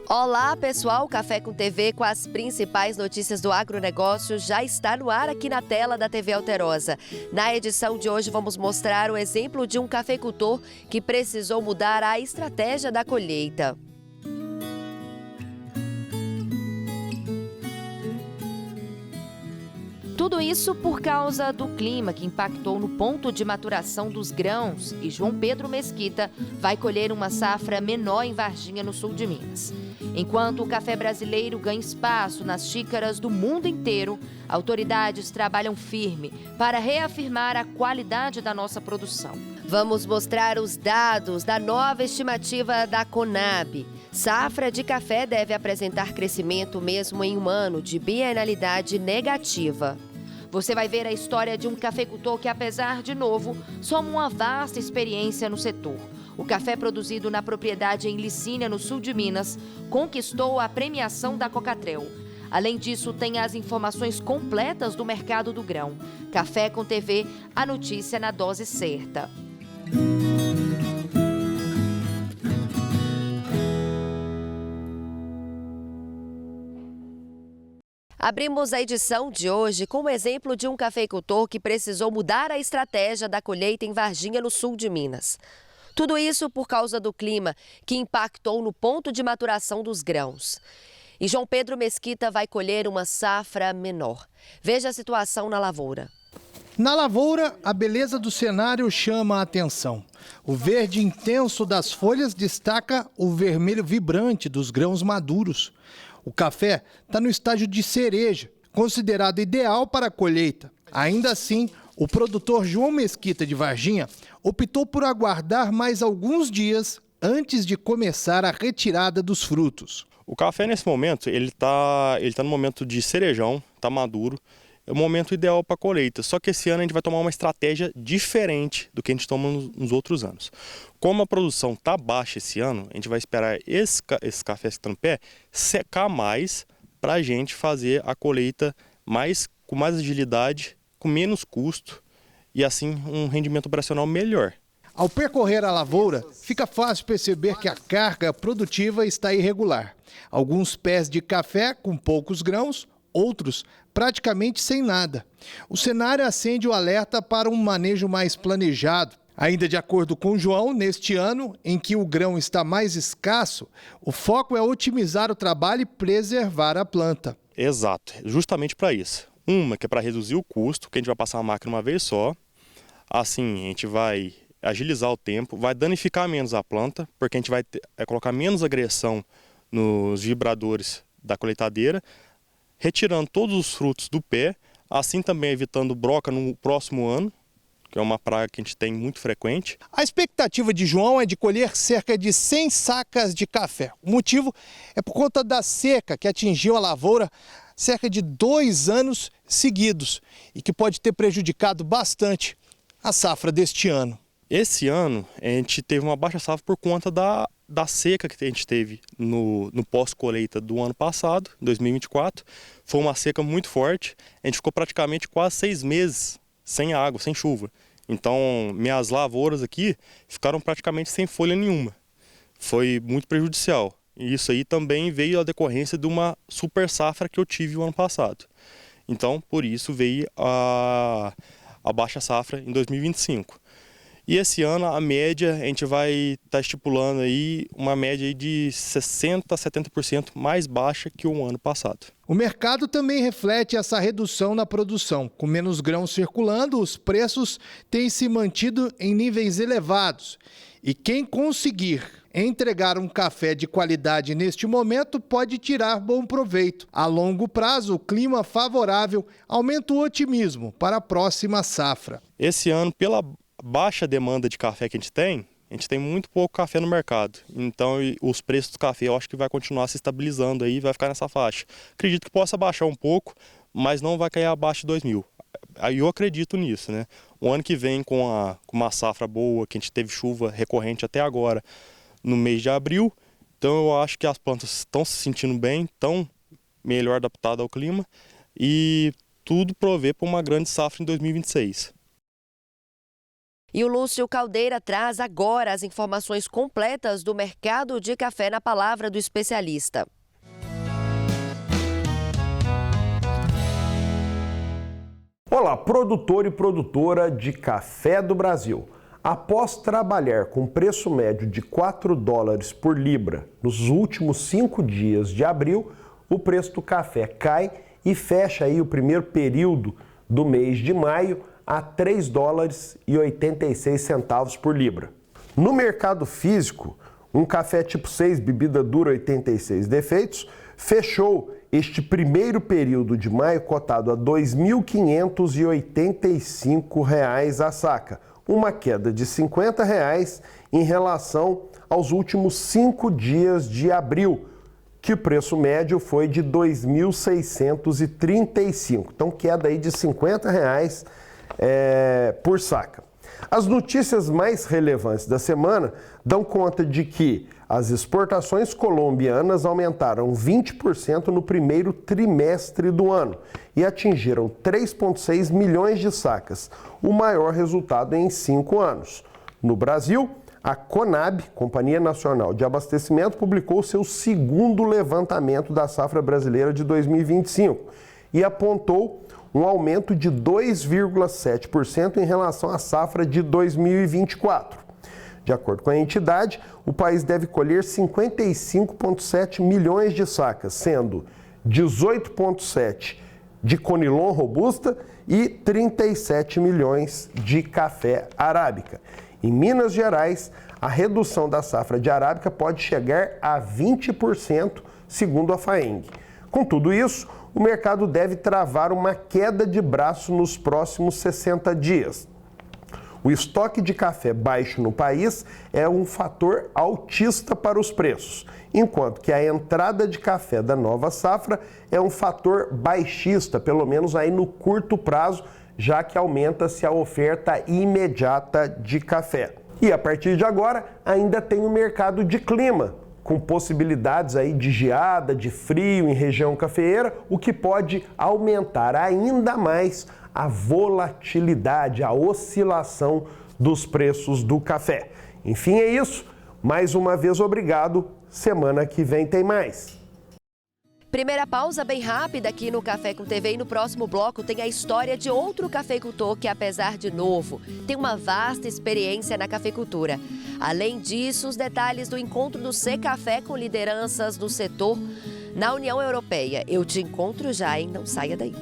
Olá, pessoal! Café com TV com as principais notícias do agronegócio já está no ar aqui na tela da TV Alterosa. Na edição de hoje vamos mostrar o exemplo de um cafeicultor que precisou mudar a estratégia da colheita. Tudo isso por causa do clima que impactou no ponto de maturação dos grãos, e João Pedro Mesquita vai colher uma safra menor em Varginha, no sul de Minas. Enquanto o café brasileiro ganha espaço nas xícaras do mundo inteiro, autoridades trabalham firme para reafirmar a qualidade da nossa produção. Vamos mostrar os dados da nova estimativa da Conab. Safra de café deve apresentar crescimento mesmo em um ano de bienalidade negativa. Você vai ver a história de um cafeicultor que, apesar de novo, soma uma vasta experiência no setor. O café produzido na propriedade em Licínia, no sul de Minas, conquistou a premiação da Cocatrel. Além disso, tem as informações completas do mercado do grão. Café com TV, a notícia na dose certa. Abrimos a edição de hoje com o exemplo de um cafeicultor que precisou mudar a estratégia da colheita em Varginha, no sul de Minas. Tudo isso por causa do clima, que impactou no ponto de maturação dos grãos. E João Pedro Mesquita vai colher uma safra menor. Veja a situação na lavoura. Na lavoura, a beleza do cenário chama a atenção. O verde intenso das folhas destaca o vermelho vibrante dos grãos maduros. O café está no estágio de cereja, considerado ideal para a colheita. Ainda assim, o produtor João Mesquita de Varginha optou por aguardar mais alguns dias antes de começar a retirada dos frutos. O café, nesse momento, ele tá no momento de cerejão, está maduro. É o momento ideal para a colheita, só que esse ano a gente vai tomar uma estratégia diferente do que a gente toma nos outros anos. Como a produção está baixa esse ano, a gente vai esperar esse café que está no pé secar mais para a gente fazer a colheita com mais agilidade, com menos custo e assim um rendimento operacional melhor. Ao percorrer a lavoura, fica fácil perceber que a carga produtiva está irregular. Alguns pés de café com poucos grãos, outros praticamente sem nada. O cenário acende o alerta para um manejo mais planejado. Ainda de acordo com o João, neste ano, em que o grão está mais escasso, o foco é otimizar o trabalho e preservar a planta. Exato, justamente para isso. Uma que é para reduzir o custo, que a gente vai passar a máquina uma vez só. Assim, a gente vai agilizar o tempo, vai danificar menos a planta, porque a gente vai colocar menos agressão nos vibradores da colheitadeira, retirando todos os frutos do pé, assim também evitando broca no próximo ano, que é uma praga que a gente tem muito frequente. A expectativa de João é de colher cerca de 100 sacas de café. O motivo é por conta da seca que atingiu a lavoura cerca de 2 anos seguidos e que pode ter prejudicado bastante a safra deste ano. Esse ano a gente teve uma baixa safra por conta da seca que a gente teve no pós-colheita do ano passado, 2024. Foi uma seca muito forte, a gente ficou praticamente quase 6 meses sem água, sem chuva. Então minhas lavouras aqui ficaram praticamente sem folha nenhuma. Foi muito prejudicial. E isso aí também veio à decorrência de uma super safra que eu tive o ano passado. Então por isso veio a baixa safra em 2025. E esse ano a média, a gente vai estar estipulando aí uma média aí de 60% a 70% mais baixa que o ano passado. O mercado também reflete essa redução na produção. Com menos grãos circulando, os preços têm se mantido em níveis elevados. E quem conseguir entregar um café de qualidade neste momento pode tirar bom proveito. A longo prazo, o clima favorável aumenta o otimismo para a próxima safra. Esse ano, pela baixa demanda de café que a gente tem muito pouco café no mercado. Então os preços do café eu acho que vai continuar se estabilizando aí, vai ficar nessa faixa. Acredito que possa baixar um pouco, mas não vai cair abaixo de 2.000. Aí eu acredito nisso, né? O ano que vem com uma safra boa, que a gente teve chuva recorrente até agora no mês de abril, então eu acho que as plantas estão se sentindo bem, estão melhor adaptadas ao clima e tudo provê para uma grande safra em 2026. E o Lúcio Caldeira traz agora as informações completas do mercado de café na palavra do especialista. Olá, produtor e produtora de café do Brasil. Após trabalhar com preço médio de $4 por libra nos últimos 5 dias de abril, o preço do café cai e fecha aí o primeiro período do mês de maio a $3,86 por libra. No mercado físico, um café tipo 6, bebida dura 86 defeitos, fechou este primeiro período de maio cotado a R$ 2.585 a saca, uma queda de R$ 50 em relação aos últimos 5 dias de abril, que o preço médio foi de R$ 2.635. Então, queda aí de R$ 50 por saca. As notícias mais relevantes da semana dão conta de que as exportações colombianas aumentaram 20% no primeiro trimestre do ano e atingiram 3,6 milhões de sacas, o maior resultado em 5 anos. No Brasil, a Conab, Companhia Nacional de Abastecimento, publicou seu segundo levantamento da safra brasileira de 2025 e apontou um aumento de 2,7% em relação à safra de 2024. De acordo com a entidade, o país deve colher 55,7 milhões de sacas, sendo 18,7 de conilon robusta e 37 milhões de café arábica. Em Minas Gerais, a redução da safra de arábica pode chegar a 20%, segundo a FAENG. Com tudo isso, o mercado deve travar uma queda de braço nos próximos 60 dias. O estoque de café baixo no país é um fator altista para os preços, enquanto que a entrada de café da nova safra é um fator baixista, pelo menos aí no curto prazo, já que aumenta-se a oferta imediata de café. E a partir de agora, ainda tem o mercado de clima, com possibilidades aí de geada, de frio em região cafeeira, o que pode aumentar ainda mais a volatilidade, a oscilação dos preços do café. Enfim, é isso. Mais uma vez, obrigado. Semana que vem tem mais. Primeira pausa bem rápida aqui no Café com TV e no próximo bloco tem a história de outro cafeicultor que, apesar de novo, tem uma vasta experiência na cafeicultura. Além disso, os detalhes do encontro do Secafé com lideranças do setor na União Europeia. Eu te encontro já, hein? Não saia daí.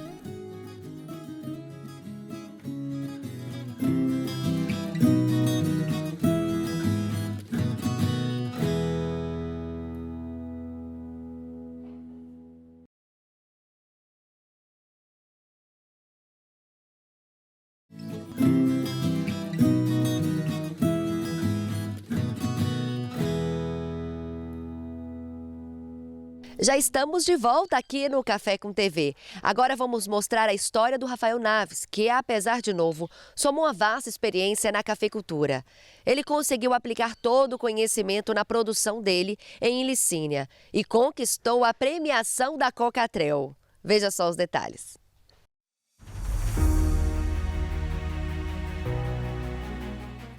Já estamos de volta aqui no Café com TV. Agora vamos mostrar a história do Rafael Naves, que, apesar de novo, somou uma vasta experiência na cafeicultura. Ele conseguiu aplicar todo o conhecimento na produção dele em Ilicínia e conquistou a premiação da Cocatrel. Veja só os detalhes.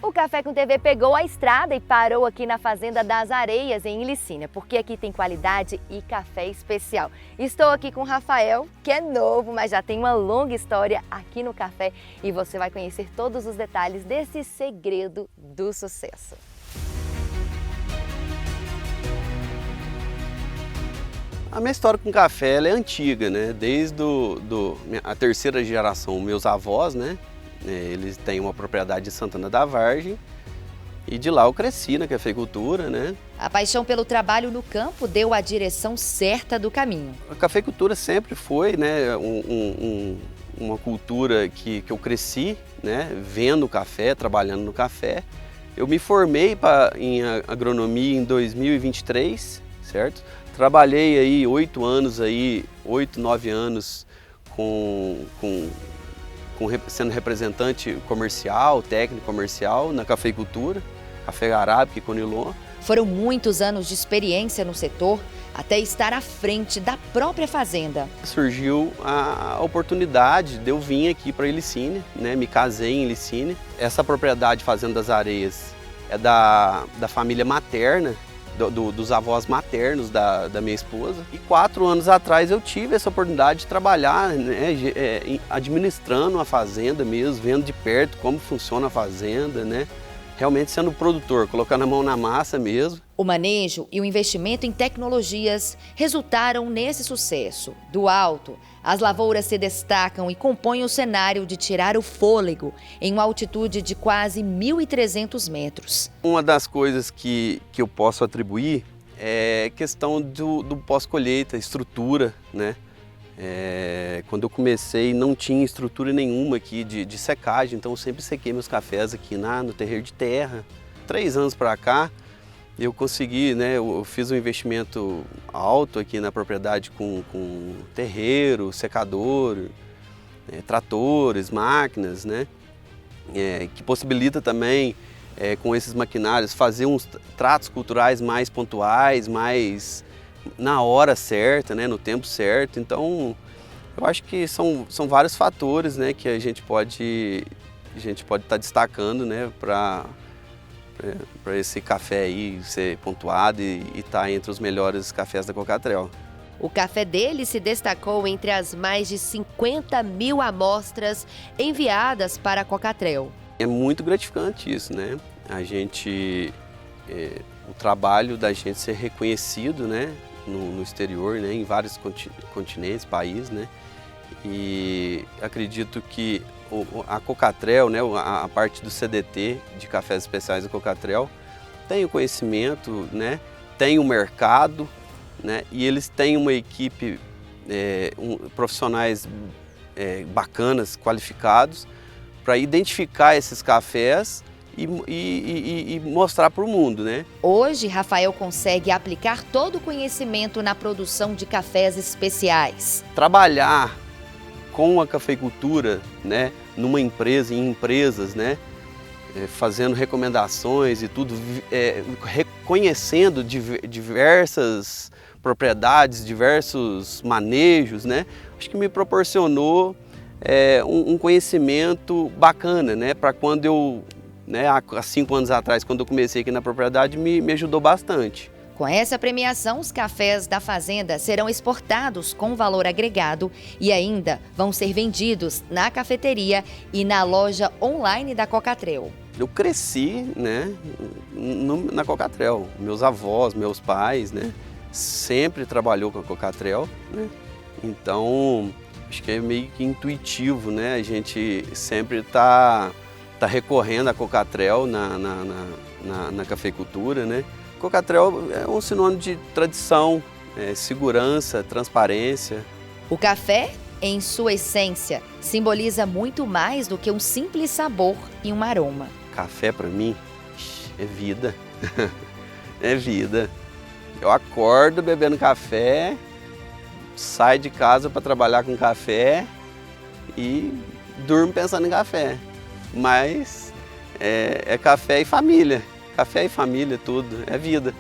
O Café com TV pegou a estrada e parou aqui na Fazenda das Areias, em Ilicínia, porque aqui tem qualidade e café especial. Estou aqui com o Rafael, que é novo, mas já tem uma longa história aqui no café e você vai conhecer todos os detalhes desse segredo do sucesso. A minha história com café ela é antiga, né? Desde a terceira geração, meus avós, né? Eles têm uma propriedade em Santana da Vargem e de lá eu cresci na cafeicultura, né? A paixão pelo trabalho no campo deu a direção certa do caminho. A cafeicultura sempre foi, né, uma cultura que eu cresci, né, vendo o café, trabalhando no café. Eu me formei em agronomia em 2023, certo? Trabalhei aí 8, 9 anos sendo representante comercial, técnico comercial na cafeicultura, café arábica e conilon. Foram muitos anos de experiência no setor até estar à frente da própria fazenda. Surgiu a oportunidade de eu vir aqui para Ilicínea, né? Me casei em Ilicínea. Essa propriedade Fazenda das Areias é da família materna, dos avós maternos da minha esposa. E 4 anos atrás eu tive essa oportunidade de trabalhar, né? Administrando a fazenda mesmo, vendo de perto como funciona a fazenda, né? Realmente sendo produtor, colocando a mão na massa mesmo. O manejo e o investimento em tecnologias resultaram nesse sucesso. Do alto, as lavouras se destacam e compõem o cenário de tirar o fôlego em uma altitude de quase 1.300 metros. Uma das coisas que eu posso atribuir é a questão do pós-colheita, estrutura, né? Quando eu comecei não tinha estrutura nenhuma aqui de secagem, então eu sempre sequei meus cafés aqui no terreiro de terra. 3 anos para cá eu consegui, né, eu fiz um investimento alto aqui na propriedade com terreiro, secador, tratores, máquinas, né, que possibilita também com esses maquinários fazer uns tratos culturais mais pontuais, mais na hora certa, né, no tempo certo. Então, eu acho que são vários fatores, né, que a gente pode estar destacando, né, para esse café aí ser pontuado e estar entre os melhores cafés da Cocatrel. O café dele se destacou entre as mais de 50.000 amostras enviadas para a Cocatrel. É muito gratificante isso, né? O trabalho da gente ser reconhecido, né, no exterior, né, em vários continentes, países, né, e acredito que a Cocatrel, né, a parte do CDT de cafés especiais da Cocatrel tem o conhecimento, né, tem o mercado, né, e eles têm uma equipe, profissionais bacanas, qualificados, para identificar esses cafés e mostrar para o mundo, né? Hoje, Rafael consegue aplicar todo o conhecimento na produção de cafés especiais. Trabalhar com a cafeicultura, né, numa empresa, em empresas, né, fazendo recomendações e tudo, reconhecendo diversas propriedades, diversos manejos, né, acho que me proporcionou um conhecimento bacana, né, para quando eu, né, há 5 anos atrás, quando eu comecei aqui na propriedade, me ajudou bastante. Com essa premiação, os cafés da fazenda serão exportados com valor agregado e ainda vão ser vendidos na cafeteria e na loja online da Cocatrel. Eu cresci, né, na Cocatrel. Meus avós, meus pais, né, sempre trabalhou com a Cocatrel, né? Então, acho que é meio que intuitivo, né? A gente sempre tá recorrendo à Cocatrel na cafeicultura, né? Cocatrel é um sinônimo de tradição, segurança, transparência. O café, em sua essência, simboliza muito mais do que um simples sabor e um aroma. Café, para mim, é vida. É vida. Eu acordo bebendo café, saio de casa para trabalhar com café e durmo pensando em café. Mas é café e família. Café e família, tudo. É vida.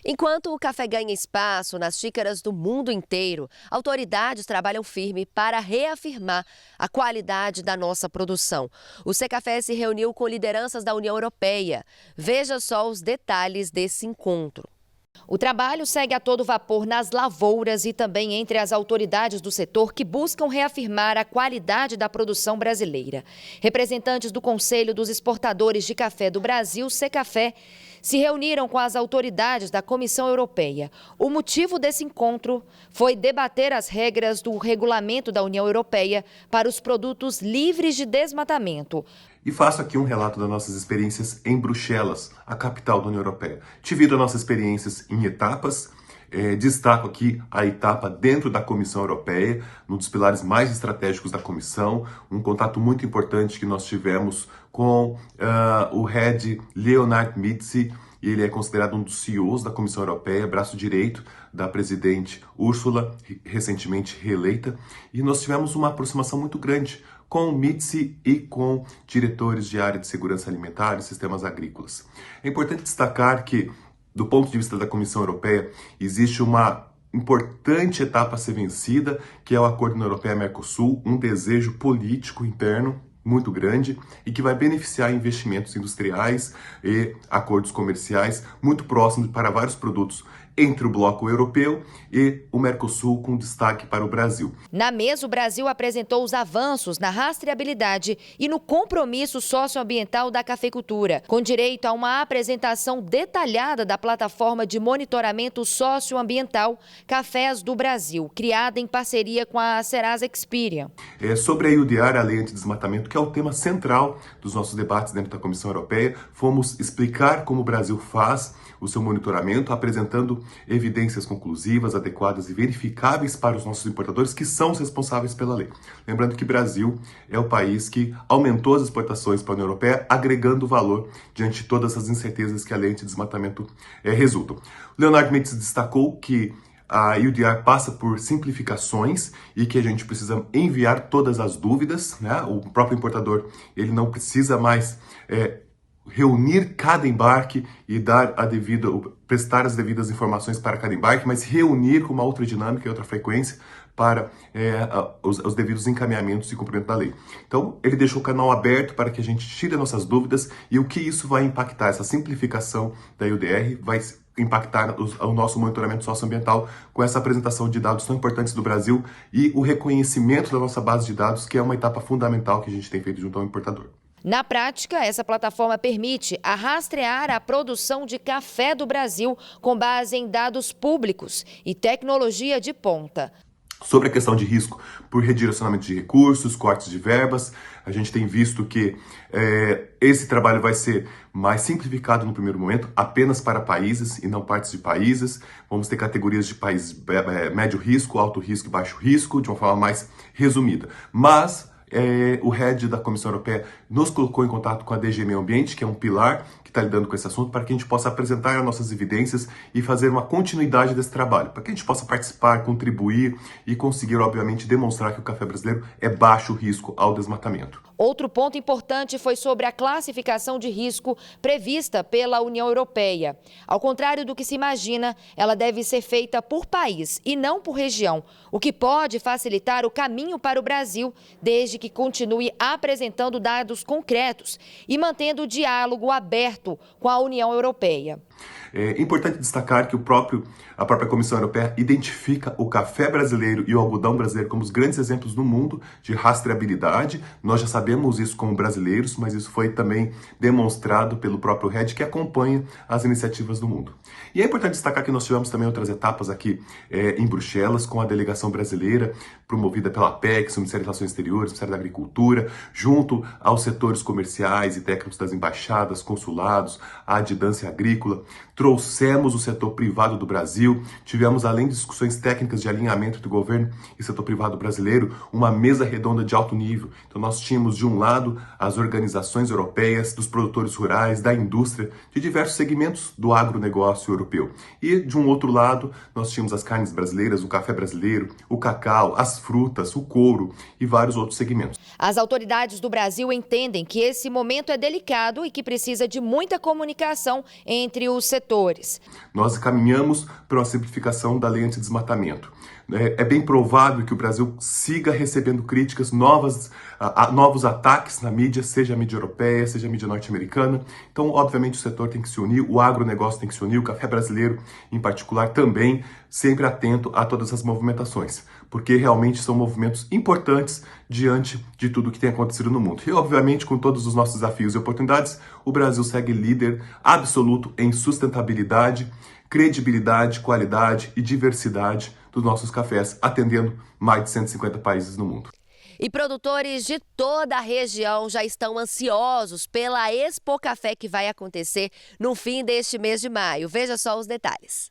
Enquanto o café ganha espaço nas xícaras do mundo inteiro, autoridades trabalham firme para reafirmar a qualidade da nossa produção. O Secafé se reuniu com lideranças da União Europeia. Veja só os detalhes desse encontro. O trabalho segue a todo vapor nas lavouras e também entre as autoridades do setor que buscam reafirmar a qualidade da produção brasileira. Representantes do Conselho dos Exportadores de Café do Brasil, Secafé, se reuniram com as autoridades da Comissão Europeia. O motivo desse encontro foi debater as regras do regulamento da União Europeia para os produtos livres de desmatamento. E faço aqui um relato das nossas experiências em Bruxelas, a capital da União Europeia. Divido nossas experiências em etapas. Destaco aqui a etapa dentro da Comissão Europeia, um dos pilares mais estratégicos da Comissão, um contato muito importante que nós tivemos com o head Leonard Mitzi, e ele é considerado um dos CEOs da Comissão Europeia, braço direito da presidente Ursula, recentemente reeleita, e nós tivemos uma aproximação muito grande com o MITSE e com diretores de área de segurança alimentar e sistemas agrícolas. É importante destacar que, do ponto de vista da Comissão Europeia, existe uma importante etapa a ser vencida, que é o Acordo União Europeia-Mercosul, um desejo político interno muito grande e que vai beneficiar investimentos industriais e acordos comerciais muito próximos para vários produtos entre o bloco europeu e o Mercosul, com destaque para o Brasil. Na mesa, o Brasil apresentou os avanços na rastreabilidade e no compromisso socioambiental da cafeicultura, com direito a uma apresentação detalhada da plataforma de monitoramento socioambiental Cafés do Brasil, criada em parceria com a Serasa Experian. Sobre a EUDR, a Lei Antidesmatamento, que é o tema central dos nossos debates dentro da Comissão Europeia, fomos explicar como o Brasil faz o seu monitoramento, apresentando evidências conclusivas, adequadas e verificáveis para os nossos importadores, que são os responsáveis pela lei. Lembrando que o Brasil é o país que aumentou as exportações para a União Europeia, agregando valor diante de todas as incertezas que a lei antidesmatamento resultam. O Leonardo Mendes destacou que a EUDR passa por simplificações e que a gente precisa enviar todas as dúvidas, né? O próprio importador, ele não precisa mais reunir cada embarque e prestar as devidas informações para cada embarque, mas reunir com uma outra dinâmica e outra frequência para os devidos encaminhamentos e cumprimento da lei. Então, ele deixou o canal aberto para que a gente tire nossas dúvidas e o que isso vai impactar, essa simplificação da EUDR vai impactar o nosso monitoramento socioambiental com essa apresentação de dados tão importantes do Brasil e o reconhecimento da nossa base de dados, que é uma etapa fundamental que a gente tem feito junto ao importador. Na prática, essa plataforma permite rastrear a produção de café do Brasil com base em dados públicos e tecnologia de ponta. Sobre a questão de risco por redirecionamento de recursos, cortes de verbas, a gente tem visto que esse trabalho vai ser mais simplificado no primeiro momento, apenas para países e não partes de países. Vamos ter categorias de países médio risco, alto risco e baixo risco, de uma forma mais resumida. Mas o head da Comissão Europeia nos colocou em contato com a DG Meio Ambiente, que é um pilar que está lidando com esse assunto, para que a gente possa apresentar as nossas evidências e fazer uma continuidade desse trabalho, para que a gente possa participar, contribuir e conseguir, obviamente, demonstrar que o café brasileiro é baixo risco ao desmatamento. Outro ponto importante foi sobre a classificação de risco prevista pela União Europeia. Ao contrário do que se imagina, ela deve ser feita por país e não por região, o que pode facilitar o caminho para o Brasil, desde que continue apresentando dados concretos e mantendo o diálogo aberto com a União Europeia. É importante destacar que a própria Comissão Europeia identifica o café brasileiro e o algodão brasileiro como os grandes exemplos no mundo de rastreabilidade. Nós já sabemos isso como brasileiros, mas isso foi também demonstrado pelo próprio RED, que acompanha as iniciativas do mundo. E é importante destacar que nós tivemos também outras etapas aqui em Bruxelas, com a delegação brasileira, promovida pela Apex, o Ministério das Relações Exteriores, o Ministério da Agricultura, junto aos setores comerciais e técnicos das embaixadas, consulados, a adidância agrícola. Trouxemos o setor privado do Brasil, tivemos, além de discussões técnicas de alinhamento do governo e setor privado brasileiro, uma mesa redonda de alto nível. Então nós tínhamos, de um lado, as organizações europeias, dos produtores rurais, da indústria, de diversos segmentos do agronegócio europeu. E, de um outro lado, nós tínhamos as carnes brasileiras, o café brasileiro, o cacau, as frutas, o couro e vários outros segmentos. As autoridades do Brasil entendem que esse momento é delicado e que precisa de muita comunicação entre os setores. Nós caminhamos para uma simplificação da lei antidesmatamento. É bem provável que o Brasil siga recebendo críticas, novos ataques na mídia, seja a mídia europeia, seja a mídia norte-americana. Então, obviamente, o setor tem que se unir, o agronegócio tem que se unir, o café brasileiro, em particular, também, sempre atento a todas essas movimentações, porque realmente são movimentos importantes diante de tudo que tem acontecido no mundo. E, obviamente, com todos os nossos desafios e oportunidades, o Brasil segue líder absoluto em sustentabilidade, credibilidade, qualidade e diversidade dos nossos cafés, atendendo mais de 150 países no mundo. E produtores de toda a região já estão ansiosos pela Expo Café que vai acontecer no fim deste mês de maio. Veja só os detalhes.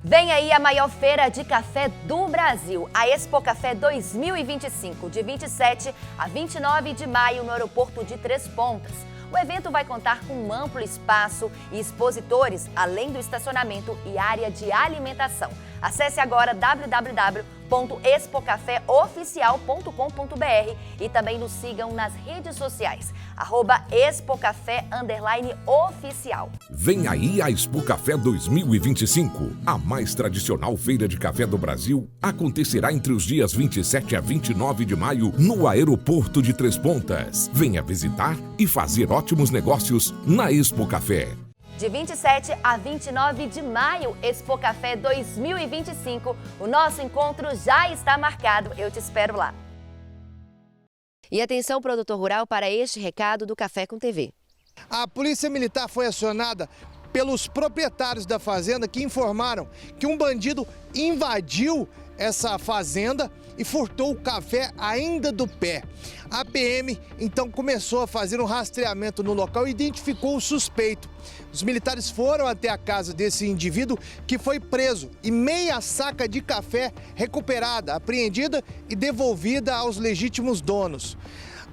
Vem aí a maior feira de café do Brasil, a Expo Café 2025, de 27 a 29 de maio no aeroporto de Três Pontas. O evento vai contar com um amplo espaço e expositores, além do estacionamento e área de alimentação. Acesse agora www.expocafeoficial.com.br e também nos sigam nas redes sociais, @expocafé_oficial. Vem aí a Expo Café 2025. A mais tradicional feira de café do Brasil acontecerá entre os dias 27 a 29 de maio no Aeroporto de Três Pontas. Venha visitar e fazer ótimos negócios na Expo Café. De 27 a 29 de maio, Expo Café 2025. O nosso encontro já está marcado. Eu te espero lá. E atenção, produtor rural, para este recado do Café com TV. A Polícia Militar foi acionada pelos proprietários da fazenda que informaram que um bandido invadiu essa fazenda e furtou o café ainda do pé. A PM então começou a fazer um rastreamento no local e identificou o suspeito. Os militares foram até a casa desse indivíduo que foi preso e meia saca de café recuperada, apreendida e devolvida aos legítimos donos.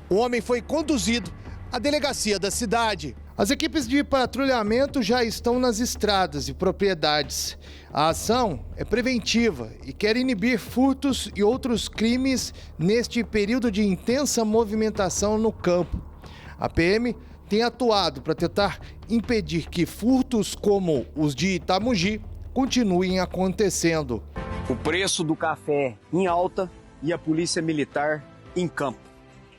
O homem foi conduzido à delegacia da cidade. As equipes de patrulhamento já estão nas estradas e propriedades. A ação é preventiva e quer inibir furtos e outros crimes neste período de intensa movimentação no campo. A PM tem atuado para tentar impedir que furtos como os de Itamogi continuem acontecendo. O preço do café em alta e a Polícia Militar em campo.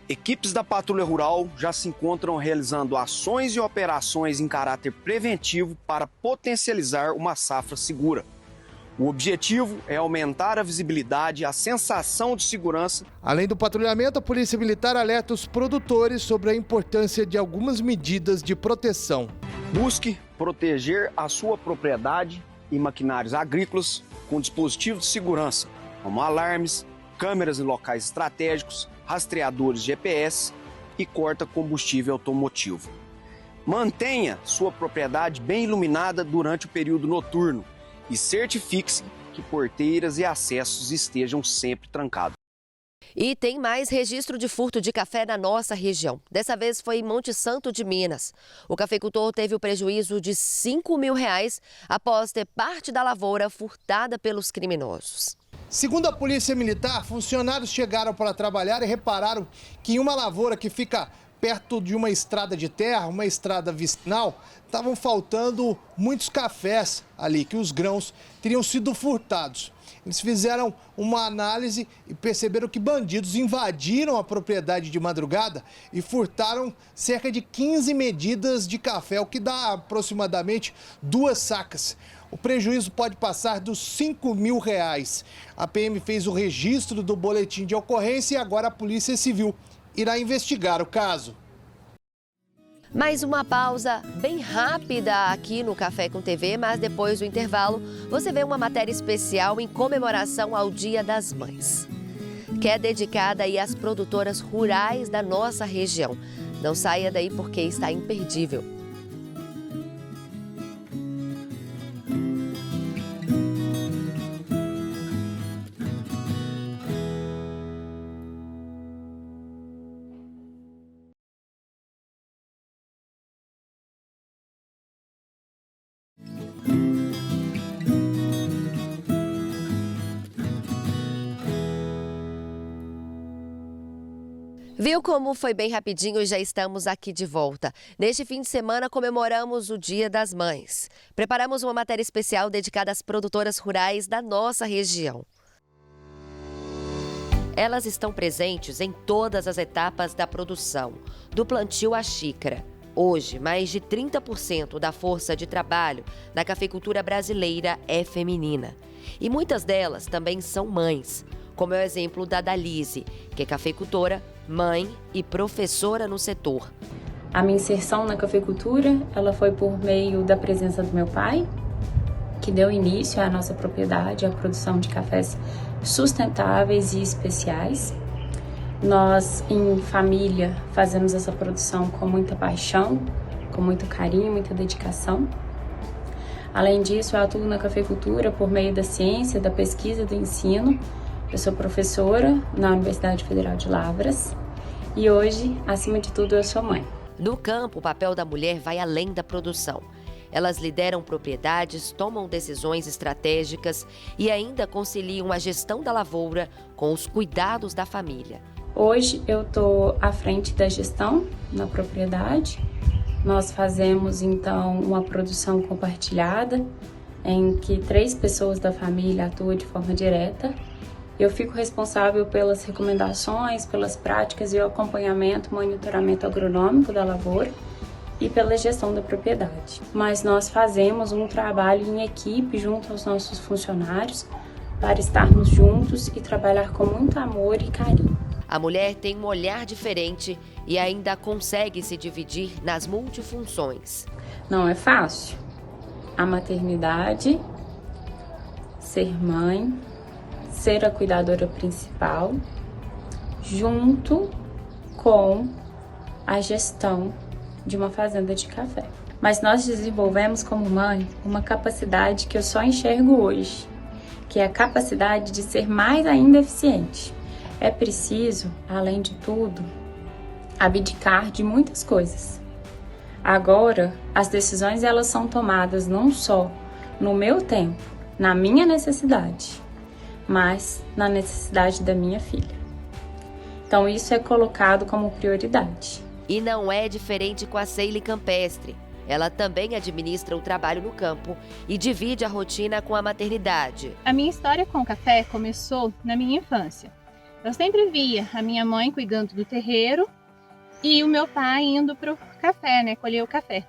Equipes da Patrulha Rural já se encontram realizando ações e operações em caráter preventivo para potencializar uma safra segura. O objetivo é aumentar a visibilidade e a sensação de segurança. Além do patrulhamento, a Polícia Militar alerta os produtores sobre a importância de algumas medidas de proteção. Busque proteger a sua propriedade e maquinários agrícolas com dispositivos de segurança, como alarmes, câmeras em locais estratégicos, rastreadores GPS e corta-combustível automotivo. Mantenha sua propriedade bem iluminada durante o período noturno e certifique-se que porteiras e acessos estejam sempre trancados. E tem mais registro de furto de café na nossa região. Dessa vez foi em Monte Santo de Minas. O cafeicultor teve o prejuízo de R$5.000 após ter parte da lavoura furtada pelos criminosos. Segundo a Polícia Militar, funcionários chegaram para trabalhar e repararam que em uma lavoura que fica perto de uma estrada de terra, uma estrada vicinal, estavam faltando muitos cafés ali, que os grãos teriam sido furtados. Eles fizeram uma análise e perceberam que bandidos invadiram a propriedade de madrugada e furtaram cerca de 15 medidas de café, o que dá aproximadamente 2 sacas. O prejuízo pode passar dos R$5.000. A PM fez o registro do boletim de ocorrência e agora a Polícia Civil irá investigar o caso. Mais uma pausa bem rápida aqui no Café com TV, mas depois do intervalo você vê uma matéria especial em comemoração ao Dia das Mães, que é dedicada aí às produtoras rurais da nossa região. Não saia daí porque está imperdível. Viu como foi bem rapidinho e já estamos aqui de volta. Neste fim de semana comemoramos o Dia das Mães. Preparamos uma matéria especial dedicada às produtoras rurais da nossa região. Elas estão presentes em todas as etapas da produção, do plantio à xícara. Hoje, mais de 30% da força de trabalho na cafeicultura brasileira é feminina. E muitas delas também são mães, como é o exemplo da Dalise, que é cafeicultora, mãe e professora no setor. A minha inserção na cafeicultura, ela foi por meio da presença do meu pai, que deu início à nossa propriedade, à produção de cafés sustentáveis e especiais. Nós, em família, fazemos essa produção com muita paixão, com muito carinho, muita dedicação. Além disso, eu atuo na cafeicultura por meio da ciência, da pesquisa e do ensino. Eu sou professora na Universidade Federal de Lavras e hoje, acima de tudo, eu sou mãe. No campo, o papel da mulher vai além da produção. Elas lideram propriedades, tomam decisões estratégicas e ainda conciliam a gestão da lavoura com os cuidados da família. Hoje eu estou à frente da gestão na propriedade. Nós fazemos então uma produção compartilhada em que 3 pessoas da família atuam de forma direta. Eu fico responsável pelas recomendações, pelas práticas e o acompanhamento, monitoramento agronômico da lavoura e pela gestão da propriedade. Mas nós fazemos um trabalho em equipe junto aos nossos funcionários para estarmos juntos e trabalhar com muito amor e carinho. A mulher tem um olhar diferente e ainda consegue se dividir nas multifunções. Não é fácil. A maternidade, ser mãe, ser a cuidadora principal, junto com a gestão de uma fazenda de café. Mas nós desenvolvemos como mãe uma capacidade que eu só enxergo hoje, que é a capacidade de ser mais ainda eficiente. É preciso, além de tudo, abdicar de muitas coisas. Agora, as decisões elas são tomadas não só no meu tempo, na minha necessidade, mas na necessidade da minha filha. Então isso é colocado como prioridade. E não é diferente com a Ceile Campestre. Ela também administra o trabalho no campo e divide a rotina com a maternidade. A minha história com o café começou na minha infância. Eu sempre via a minha mãe cuidando do terreiro e o meu pai indo para o café, colher o café.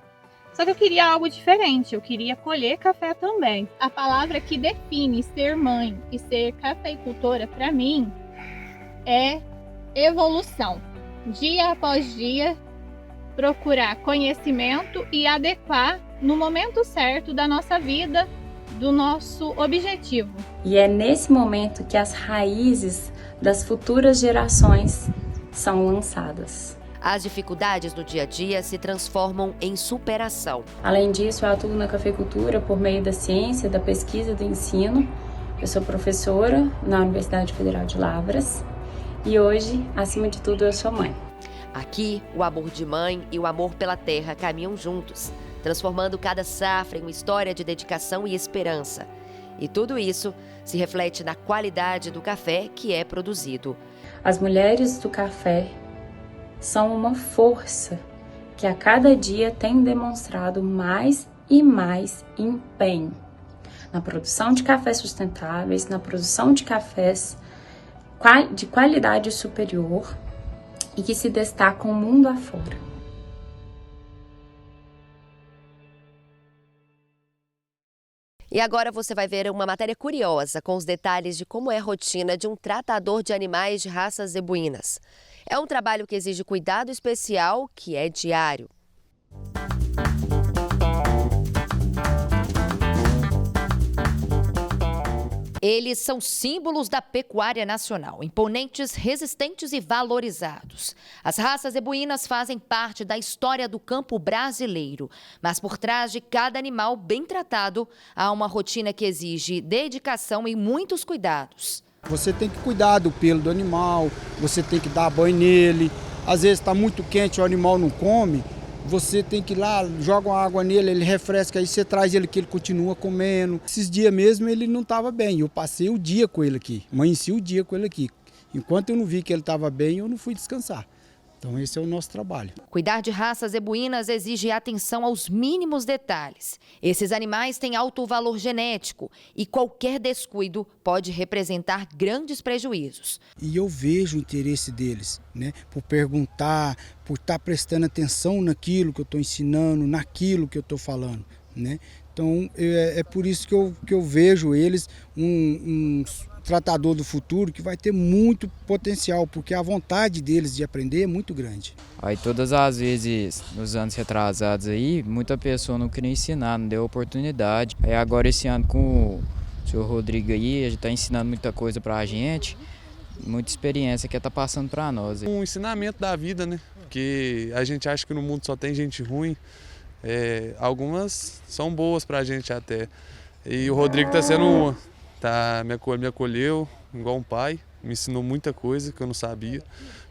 Só que eu queria algo diferente, eu queria colher café também. A palavra que define ser mãe e ser cafeicultora para mim é evolução. Dia após dia, procurar conhecimento e adequar no momento certo da nossa vida, do nosso objetivo. E é nesse momento que as raízes das futuras gerações são lançadas. As dificuldades do dia a dia se transformam em superação. Além disso, eu atuo na cafeicultura por meio da ciência, da pesquisa e do ensino. Eu sou professora na Universidade Federal de Lavras e hoje, acima de tudo, eu sou mãe. Aqui, o amor de mãe e o amor pela terra caminham juntos, transformando cada safra em uma história de dedicação e esperança. E tudo isso se reflete na qualidade do café que é produzido. As mulheres do café são uma força que a cada dia tem demonstrado mais e mais empenho na produção de cafés sustentáveis, na produção de cafés de qualidade superior e que se destacam mundo afora. E agora você vai ver uma matéria curiosa com os detalhes de como é a rotina de um tratador de animais de raças zebuínas. É um trabalho que exige cuidado especial, que é diário. Eles são símbolos da pecuária nacional, imponentes, resistentes e valorizados. As raças zebuínas fazem parte da história do campo brasileiro, mas por trás de cada animal bem tratado, há uma rotina que exige dedicação e muitos cuidados. Você tem que cuidar do pelo do animal, você tem que dar banho nele. Às vezes está muito quente, o animal não come, você tem que ir lá, joga uma água nele, ele refresca, aí você traz ele que ele continua comendo. Esses dias mesmo ele não estava bem, eu passei o dia com ele aqui, amanheci o dia com ele aqui. Enquanto eu não vi que ele estava bem, eu não fui descansar. Então esse é o nosso trabalho. Cuidar de raças zebuínas exige atenção aos mínimos detalhes. Esses animais têm alto valor genético e qualquer descuido pode representar grandes prejuízos. E eu vejo o interesse deles, por perguntar, por estar prestando atenção naquilo que eu estou ensinando, naquilo que eu estou falando, Então é por isso que eu vejo eles um tratador do futuro que vai ter muito potencial, porque a vontade deles de aprender é muito grande. Aí todas as vezes, nos anos retrasados aí, muita pessoa não queria ensinar, não deu oportunidade. Aí agora esse ano com o senhor Rodrigo aí, a gente está ensinando muita coisa pra gente, muita experiência que está passando para nós. Um ensinamento da vida, Porque a gente acha que no mundo só tem gente ruim, algumas são boas pra gente até. E o Rodrigo está sendo uma. Me acolheu igual um pai, Me ensinou muita coisa que eu não sabia.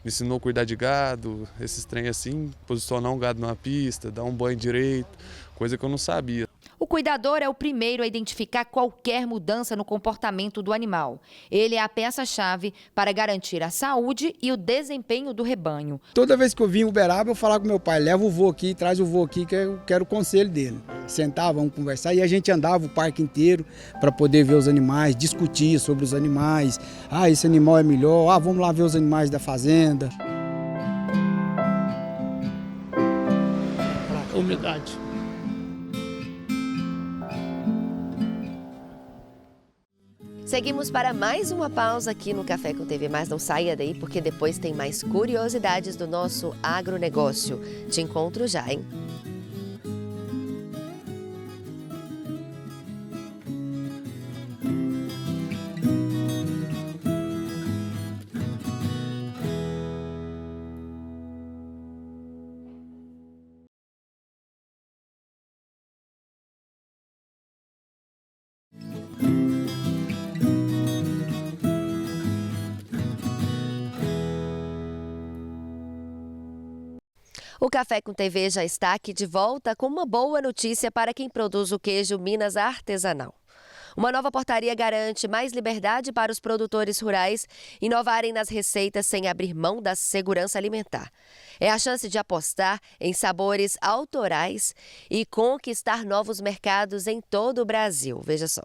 Me ensinou a cuidar de gado, esses trem assim, posicionar um gado numa pista, dar um banho direito, coisa que eu não sabia. O cuidador é o primeiro a identificar qualquer mudança no comportamento do animal. Ele é a peça-chave para garantir a saúde e o desempenho do rebanho. Toda vez que eu vim em Uberaba, eu falava com meu pai, leva o vô aqui, traz o vô aqui, que eu quero o conselho dele. Sentava, vamos conversar, e a gente andava o parque inteiro para poder ver os animais, discutir sobre os animais. Ah, esse animal é melhor, ah, vamos lá ver os animais da fazenda. Umidade. Seguimos para mais uma pausa aqui no Café com TV, mas não saia daí porque depois tem mais curiosidades do nosso agronegócio. Te encontro já, hein? O Café com TV já está aqui de volta com uma boa notícia para quem produz o queijo Minas artesanal. Uma nova portaria garante mais liberdade para os produtores rurais inovarem nas receitas sem abrir mão da segurança alimentar. É a chance de apostar em sabores autorais e conquistar novos mercados em todo o Brasil. Veja só.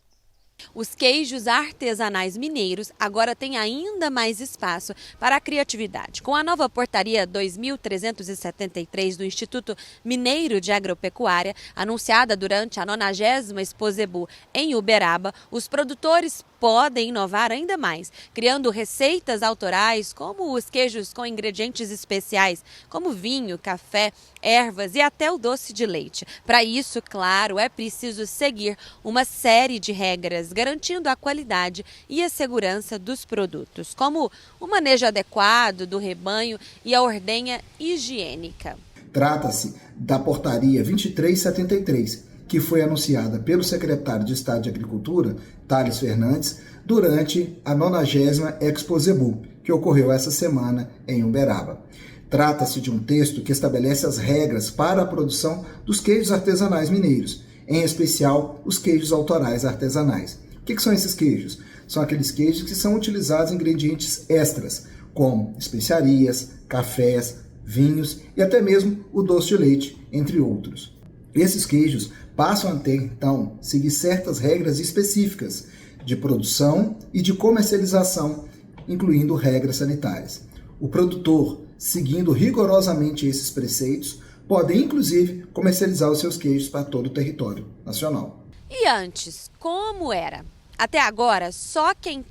Os queijos artesanais mineiros agora têm ainda mais espaço para a criatividade. Com a nova portaria 2373 do Instituto Mineiro de Agropecuária, anunciada durante a 90ª Exposebu em Uberaba, os produtores podem inovar ainda mais, criando receitas autorais como os queijos com ingredientes especiais, como vinho, café, ervas e até o doce de leite. Para isso, claro, é preciso seguir uma série de regras, garantindo a qualidade e a segurança dos produtos, como o manejo adequado do rebanho e a ordenha higiênica. Trata-se da portaria 2373, que foi anunciada pelo secretário de Estado de Agricultura, Thales Fernandes, durante a 90ª Exposebu, que ocorreu essa semana em Uberaba. Trata-se de um texto que estabelece as regras para a produção dos queijos artesanais mineiros, em especial os queijos autorais artesanais. O que são esses queijos? São aqueles queijos que são utilizados ingredientes extras, como especiarias, cafés, vinhos e até mesmo o doce de leite, entre outros. Esses queijos passam a ter, então, seguir certas regras específicas de produção e de comercialização, incluindo regras sanitárias. O produtor, seguindo rigorosamente esses preceitos, pode, inclusive, comercializar os seus queijos para todo o território nacional. E antes, como era? Até agora, só quem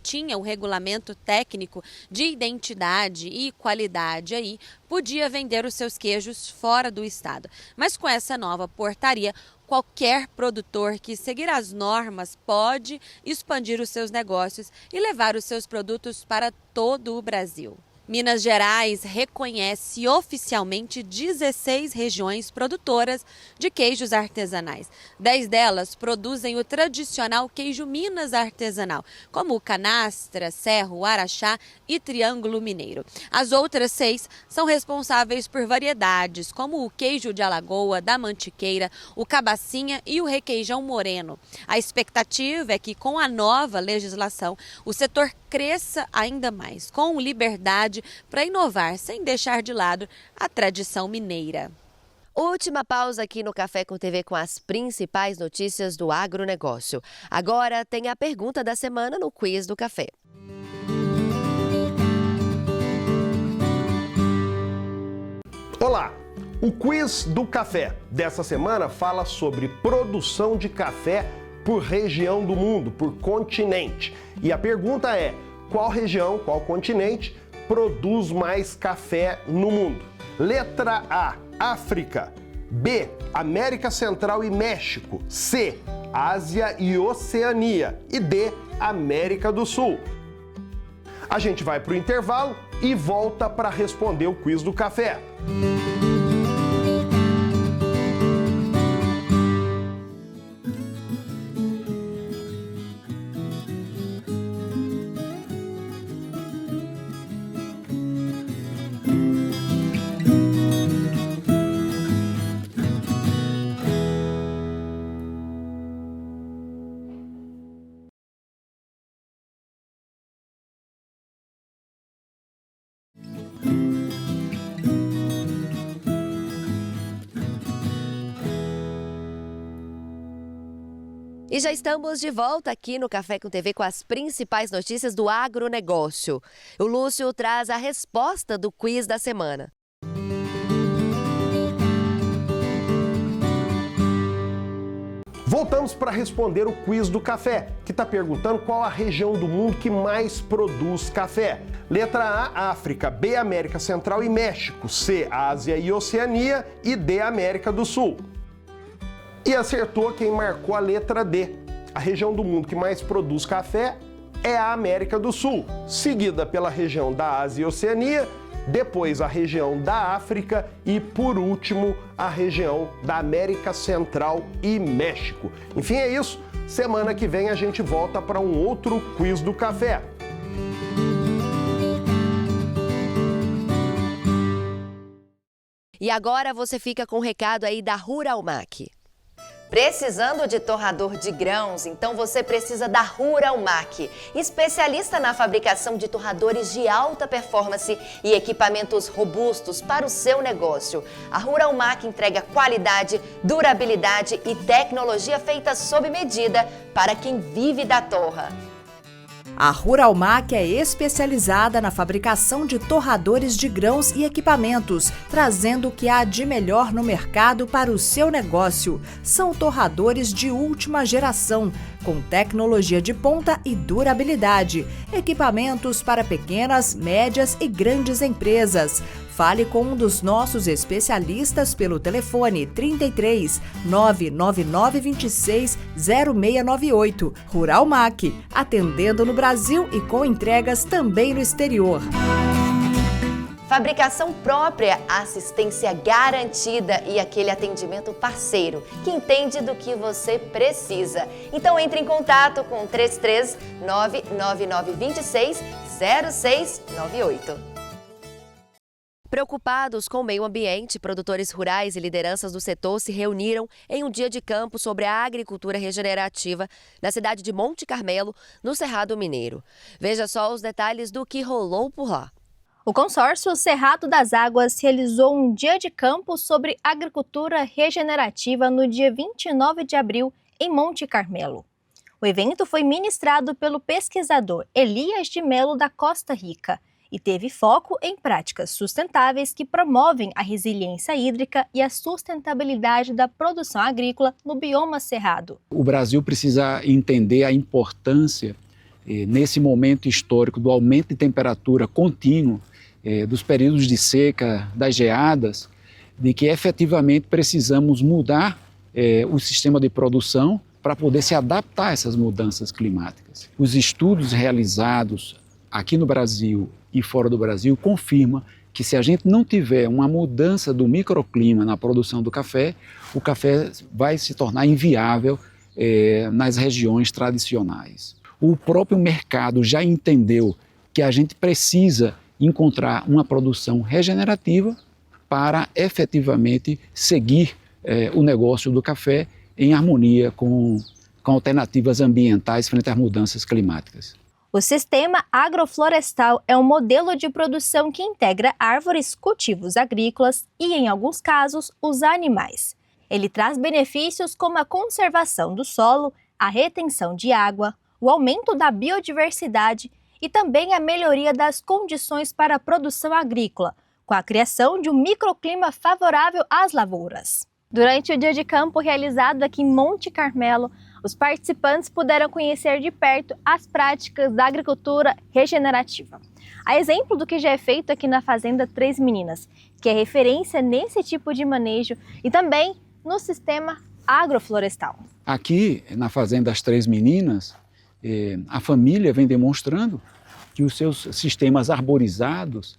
tinha o regulamento técnico de identidade e qualidade aí podia vender os seus queijos fora do estado. Mas com essa nova portaria, qualquer produtor que seguir as normas pode expandir os seus negócios e levar os seus produtos para todo o Brasil. Minas Gerais reconhece oficialmente 16 regiões produtoras de queijos artesanais. 10 delas produzem o tradicional queijo Minas artesanal, como o Canastra, Cerro, Araxá e Triângulo Mineiro. As outras 6 são responsáveis por variedades, como o queijo de Alagoa, da Mantiqueira, o Cabacinha e o Requeijão Moreno. A expectativa é que, com a nova legislação, o setor cresça ainda mais, com liberdade para inovar, sem deixar de lado a tradição mineira. Última pausa aqui no Café com TV com as principais notícias do agronegócio. Agora tem a pergunta da semana no Quiz do Café. Olá! O Quiz do Café dessa semana fala sobre produção de café por região do mundo, por continente. E a pergunta é: qual região, qual continente produz mais café no mundo? Letra A, África. B, América Central e México. C, Ásia e Oceania. E D, América do Sul. A gente vai para o intervalo e volta para responder o Quiz do Café. E já estamos de volta aqui no Café com TV com as principais notícias do agronegócio. O Lúcio traz a resposta do quiz da semana. Voltamos para responder o quiz do café, que está perguntando qual a região do mundo que mais produz café. Letra A, África, B, América Central e México, C, Ásia e Oceania e D, América do Sul. E acertou quem marcou a letra D. A região do mundo que mais produz café é a América do Sul, seguida pela região da Ásia e Oceania, depois a região da África e, por último, a região da América Central e México. Enfim, é isso. Semana que vem a gente volta para um outro quiz do café. E agora você fica com o recado aí da Ruralmac. Precisando de torrador de grãos? Então você precisa da Ruralmac, especialista na fabricação de torradores de alta performance e equipamentos robustos para o seu negócio. A Ruralmac entrega qualidade, durabilidade e tecnologia feita sob medida para quem vive da torra. A Ruralmac é especializada na fabricação de torradores de grãos e equipamentos, trazendo o que há de melhor no mercado para o seu negócio. São torradores de última geração, com tecnologia de ponta e durabilidade. Equipamentos para pequenas, médias e grandes empresas. Fale com um dos nossos especialistas pelo telefone 33 999 26 0698. Ruralmac, atendendo no Brasil e com entregas também no exterior. Fabricação própria, assistência garantida e aquele atendimento parceiro que entende do que você precisa. Então entre em contato com 33 999 26 0698. Preocupados com o meio ambiente, produtores rurais e lideranças do setor se reuniram em um dia de campo sobre a agricultura regenerativa na cidade de Monte Carmelo, no Cerrado Mineiro. Veja só os detalhes do que rolou por lá. O consórcio Cerrado das Águas realizou um dia de campo sobre agricultura regenerativa no dia 29 de abril, em Monte Carmelo. O evento foi ministrado pelo pesquisador Elias de Melo da Costa Rica e teve foco em práticas sustentáveis que promovem a resiliência hídrica e a sustentabilidade da produção agrícola no bioma cerrado. O Brasil precisa entender a importância, nesse momento histórico, do aumento de temperatura contínuo, dos períodos de seca, das geadas, de que efetivamente precisamos mudar o sistema de produção para poder se adaptar a essas mudanças climáticas. Os estudos realizados aqui no Brasil e fora do Brasil confirmam que se a gente não tiver uma mudança do microclima na produção do café, o café vai se tornar inviável nas regiões tradicionais. O próprio mercado já entendeu que a gente precisa encontrar uma produção regenerativa para efetivamente seguir o negócio do café em harmonia com alternativas ambientais frente às mudanças climáticas. O sistema agroflorestal é um modelo de produção que integra árvores, cultivos agrícolas e, em alguns casos, os animais. Ele traz benefícios como a conservação do solo, a retenção de água, o aumento da biodiversidade e também a melhoria das condições para a produção agrícola, com a criação de um microclima favorável às lavouras. Durante o dia de campo realizado aqui em Monte Carmelo, os participantes puderam conhecer de perto as práticas da agricultura regenerativa. A exemplo do que já é feito aqui na Fazenda Três Meninas, que é referência nesse tipo de manejo e também no sistema agroflorestal. Aqui na Fazenda das Três Meninas, a família vem demonstrando que os seus sistemas arborizados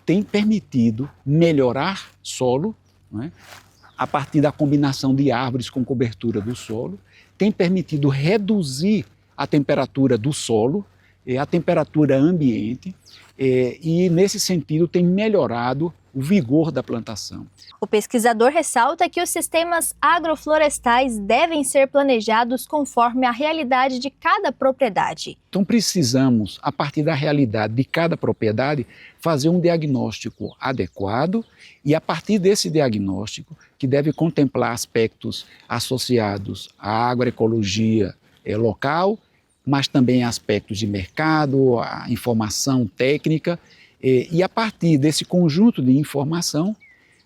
têm permitido melhorar solo, não é? A partir da combinação de árvores com cobertura do solo, tem permitido reduzir a temperatura do solo, a temperatura ambiente, e nesse sentido tem melhorado o vigor da plantação. O pesquisador ressalta que os sistemas agroflorestais devem ser planejados conforme a realidade de cada propriedade. Então precisamos, a partir da realidade de cada propriedade, fazer um diagnóstico adequado e a partir desse diagnóstico, que deve contemplar aspectos associados à agroecologia local, mas também aspectos de mercado, a informação técnica, e a partir desse conjunto de informação,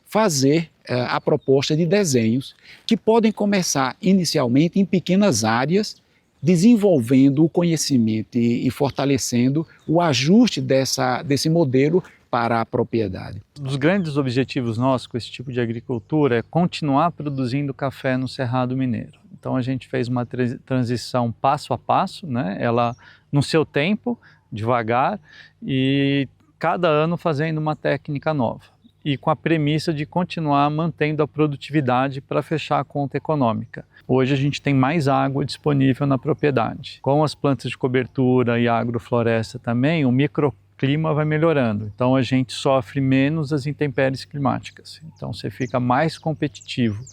fazer a proposta de desenhos que podem começar inicialmente em pequenas áreas, desenvolvendo o conhecimento e fortalecendo o ajuste desse modelo para a propriedade. Um dos grandes objetivos nossos com esse tipo de agricultura é continuar produzindo café no Cerrado Mineiro. Então a gente fez uma transição passo a passo, né? Ela no seu tempo, devagar, e cada ano fazendo uma técnica nova. E com a premissa de continuar mantendo a produtividade para fechar a conta econômica. Hoje a gente tem mais água disponível na propriedade. Com as plantas de cobertura e a agrofloresta também, o microclima vai melhorando. Então a gente sofre menos as intempéries climáticas. Então você fica mais competitivo.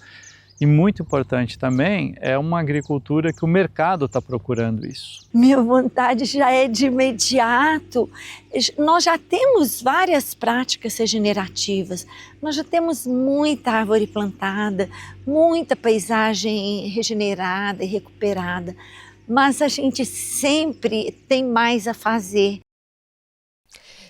E muito importante também, é uma agricultura que o mercado está procurando isso. Minha vontade já é de imediato. Nós já temos várias práticas regenerativas, nós já temos muita árvore plantada, muita paisagem regenerada e recuperada, mas a gente sempre tem mais a fazer.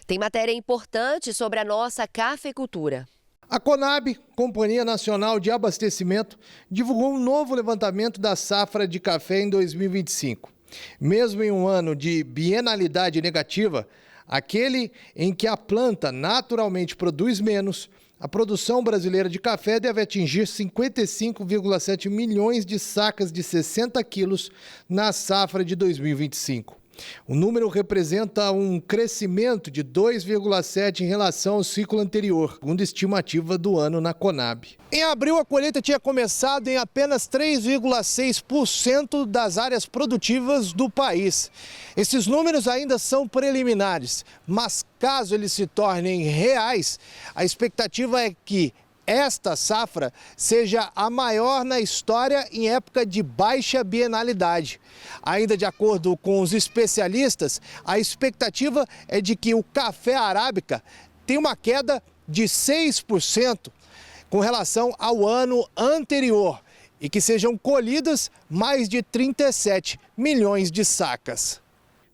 Tem matéria importante sobre a nossa cafeicultura. A Conab, Companhia Nacional de Abastecimento, divulgou um novo levantamento da safra de café em 2025. Mesmo em um ano de bienalidade negativa, aquele em que a planta naturalmente produz menos, a produção brasileira de café deve atingir 55,7 milhões de sacas de 60 quilos na safra de 2025. O número representa um crescimento de 2,7% em relação ao ciclo anterior, segundo a estimativa do ano na Conab. Em abril, a colheita tinha começado em apenas 3,6% das áreas produtivas do país. Esses números ainda são preliminares, mas caso eles se tornem reais, a expectativa é que esta safra seja a maior na história em época de baixa bienalidade. Ainda de acordo com os especialistas, a expectativa é de que o café arábica tenha uma queda de 6% com relação ao ano anterior e que sejam colhidas mais de 37 milhões de sacas.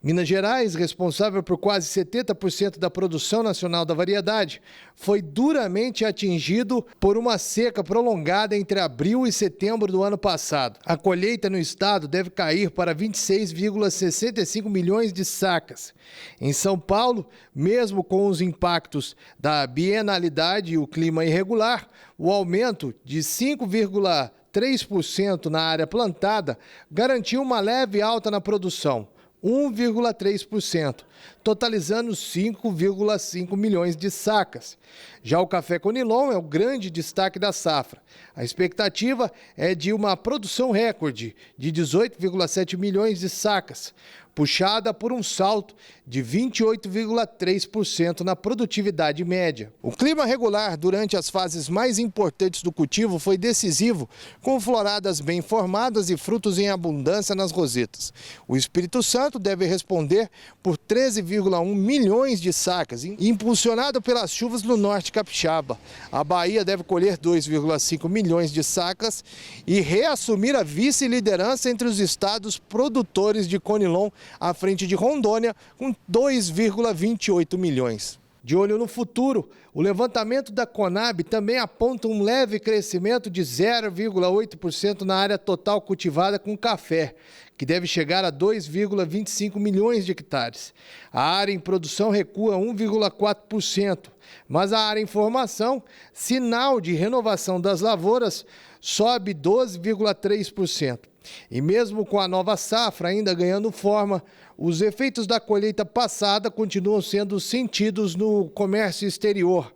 Minas Gerais, responsável por quase 70% da produção nacional da variedade, foi duramente atingido por uma seca prolongada entre abril e setembro do ano passado. A colheita no estado deve cair para 26,65 milhões de sacas. Em São Paulo, mesmo com os impactos da bienalidade e o clima irregular, o aumento de 5,3% na área plantada garantiu uma leve alta na produção. 1,3%, totalizando 5,5 milhões de sacas. Já o café Conilon é o grande destaque da safra. A expectativa é de uma produção recorde de 18,7 milhões de sacas, puxada por um salto de 28,3% na produtividade média. O clima regular durante as fases mais importantes do cultivo foi decisivo, com floradas bem formadas e frutos em abundância nas rosetas. O Espírito Santo deve responder por 13,1 milhões de sacas, impulsionado pelas chuvas no norte capixaba. A Bahia deve colher 2,5 milhões de sacas e reassumir a vice-liderança entre os estados produtores de Conilon, à frente de Rondônia, com 2,28 milhões. De olho no futuro, o levantamento da Conab também aponta um leve crescimento de 0,8% na área total cultivada com café, que deve chegar a 2,25 milhões de hectares. A área em produção recua 1,4%, mas a área em formação, sinal de renovação das lavouras, sobe 12,3%. E mesmo com a nova safra ainda ganhando forma, os efeitos da colheita passada continuam sendo sentidos no comércio exterior.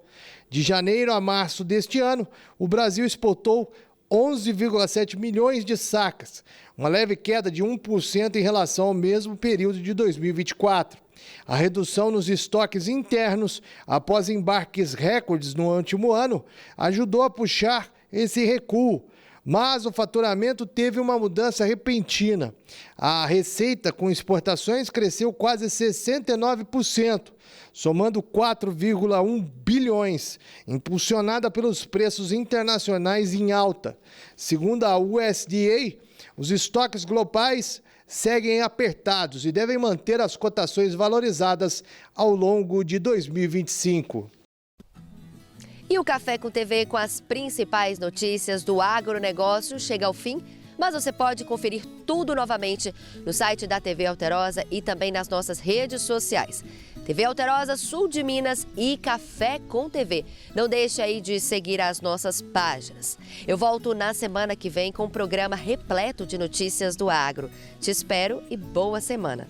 De janeiro a março deste ano, o Brasil exportou 11,7 milhões de sacas, uma leve queda de 1% em relação ao mesmo período de 2024. A redução nos estoques internos, após embarques recordes no último ano, ajudou a puxar esse recuo. Mas o faturamento teve uma mudança repentina. A receita com exportações cresceu quase 69%, somando 4,1 bilhões, impulsionada pelos preços internacionais em alta. Segundo a USDA, os estoques globais seguem apertados e devem manter as cotações valorizadas ao longo de 2025. E o Café com TV com as principais notícias do agronegócio chega ao fim, mas você pode conferir tudo novamente no site da TV Alterosa e também nas nossas redes sociais. TV Alterosa Sul de Minas e Café com TV. Não deixe aí de seguir as nossas páginas. Eu volto na semana que vem com um programa repleto de notícias do agro. Te espero e boa semana.